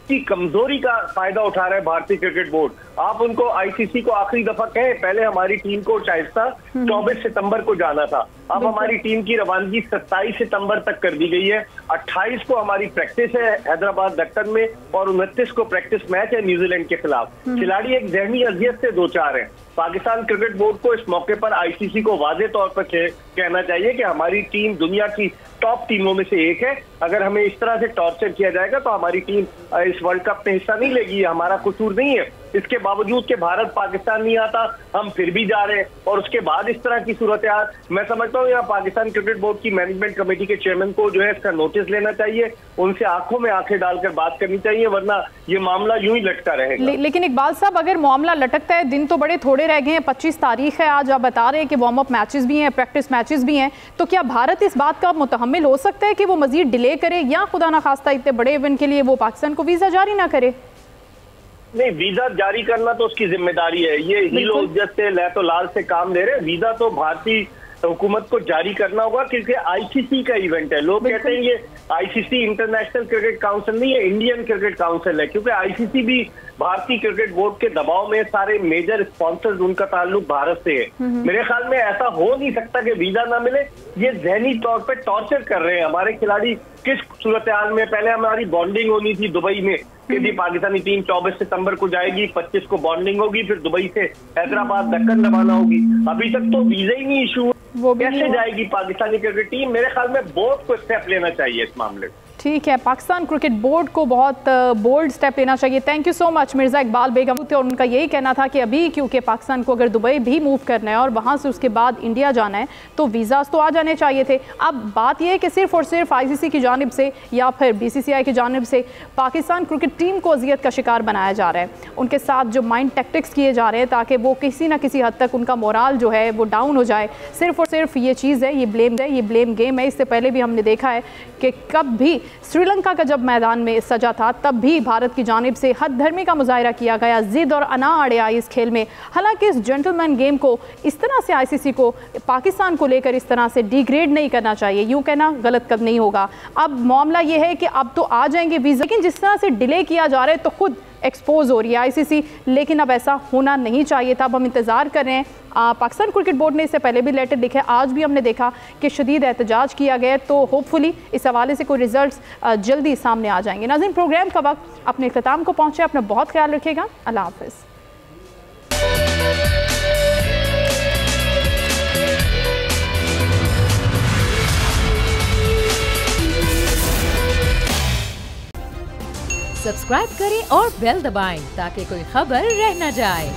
की कमजोरी का फायदा उठा रहा है भारतीय क्रिकेट बोर्ड। आप उनको ICC को आखिरी दफा कहें, पहले हमारी टीम को शाइस्ता 24 सितंबर को जाना था, अब हमारी टीम की रवानगी 27 सितंबर तक कर दी गई है। 28 को हमारी प्रैक्टिस है हैदराबाद दक्कन में और 29 को प्रैक्टिस मैच है न्यूजीलैंड के खिलाफ। खिलाड़ी एक जहनी अजियत से 2-4 है। पाकिस्तान क्रिकेट बोर्ड को इस मौके पर ICC को वाज़े तौर पर कहना चाहिए कि हमारी टीम दुनिया की टॉप टीमों में से एक है। अगर हमें इस तरह से टॉर्चर किया जाएगा तो हमारी टीम इस वर्ल्ड कप में हिस्सा नहीं लेगी, हमारा कसूर नहीं है। इसके बावजूद कि भारत पाकिस्तान नहीं आता हम फिर भी जा रहे हैं और उसके बाद इस तरह की सूरत हाल, मैं समझता हूँ यहाँ पाकिस्तान क्रिकेट बोर्ड की मैनेजमेंट कमेटी के चेयरमैन को जो है इसका नोटिस लेना चाहिए, उनसे आंखों में आंखें डालकर बात करनी चाहिए, वरना ये मामला यूं ही लटका रहेगा। लेकिन इकबाल साहब, अगर मामला लटकता है, दिन तो बड़े थोड़े रह गए हैं, 25 तारीख है आज, आप बता रहे हैं कि वार्म अप मैचेस भी हैं, प्रैक्टिस मैचेस भी हैं, तो क्या भारत इस बात का मुतहम्मिल हो सकता है कि वो मजीद डिले करे या खुदा ना खास्ता इतने बड़े इवेंट के लिए वो पाकिस्तान को वीजा जारी ना करे? नहीं, वीजा जारी करना तो उसकी जिम्मेदारी है। ये हीलो जैसे लैतो लाल से काम ले रहे हैं। वीजा तो भारतीय हुकूमत को जारी करना होगा, क्योंकि आईसीसी का इवेंट है। लोग कहते हैं ये आईसीसी इंटरनेशनल क्रिकेट काउंसिल नहीं है, इंडियन क्रिकेट काउंसिल है, क्योंकि आईसीसी भी भारतीय क्रिकेट बोर्ड के दबाव में, सारे मेजर स्पॉन्सर्स उनका ताल्लुक भारत से है। मेरे ख्याल में ऐसा हो नहीं सकता कि वीजा ना मिले। ये जहनी तौर पे टॉर्चर कर रहे हैं हमारे खिलाड़ी। किस सूरत हाल में पहले हमारी बॉन्डिंग होनी थी दुबई में कि जी पाकिस्तानी टीम 24 सितंबर को जाएगी, 25 को बॉन्डिंग होगी, फिर दुबई से हैदराबाद दक्कन रवाना होगी। अभी तक तो वीजा ही नहीं इशू, वो कैसे जाएगी पाकिस्तानी क्रिकेट टीम? मेरे ख्याल में बोर्ड को स्टेप लेना चाहिए इस मामले में। ठीक है, पाकिस्तान क्रिकेट बोर्ड को बहुत बोल्ड स्टेप लेना चाहिए। Thank you so much Mirza Iqbal Begum थे, और उनका यही कहना था कि अभी क्योंकि पाकिस्तान को अगर दुबई भी मूव करना है और वहाँ से उसके बाद इंडिया जाना है तो वीज़ाज तो आ जाने चाहिए थे। अब बात यह है कि सिर्फ और सिर्फ आईसीसी की जानिब से या फिर बीसीसीआई की जानिब से पाकिस्तान क्रिकेट टीम को अजियत का शिकार बनाया जा रहा है। उनके साथ जो माइंड टैक्टिक्स किए जा रहे हैं ताकि वो किसी ना किसी हद तक उनका मोराल जो है वो डाउन हो जाए। सिर्फ और सिर्फ ये चीज़ है, ये ब्लेम गेम है। इससे पहले भी हमने देखा है कि कब भी श्रीलंका का जब मैदान में सजा था तब भी भारत की जानिब से हद धर्मी का मुजाहिरा किया गया, जिद और अना अड़े आई इस खेल में। हालांकि इस जेंटलमैन गेम को इस तरह से आईसीसी को पाकिस्तान को लेकर इस तरह से डिग्रेड नहीं करना चाहिए, यूँ कहना गलत कब नहीं होगा। अब मामला ये है कि अब तो आ जाएंगे वीज़ा, लेकिन जिस तरह से डिले किया जा रहा है तो खुद एक्सपोज हो रही है आईसीसी, लेकिन अब ऐसा होना नहीं चाहिए था। अब हम इंतज़ार कर रहे हैं। पाकिस्तान क्रिकेट बोर्ड ने इससे पहले भी लेटर लिखे, आज भी हमने देखा कि शदीद एहतजाज किया गया, तो होपफुली इस हवाले से कोई रिजल्ट्स जल्दी सामने आ जाएंगे। नाज़रीन, प्रोग्राम का वक्त अपने इख्तिताम को पहुँचे, अपना बहुत ख्याल रखिएगा। अल्लाह हाफ़िज़। सब्सक्राइब करें और बेल दबाएं ताकि कोई खबर रह न जाए।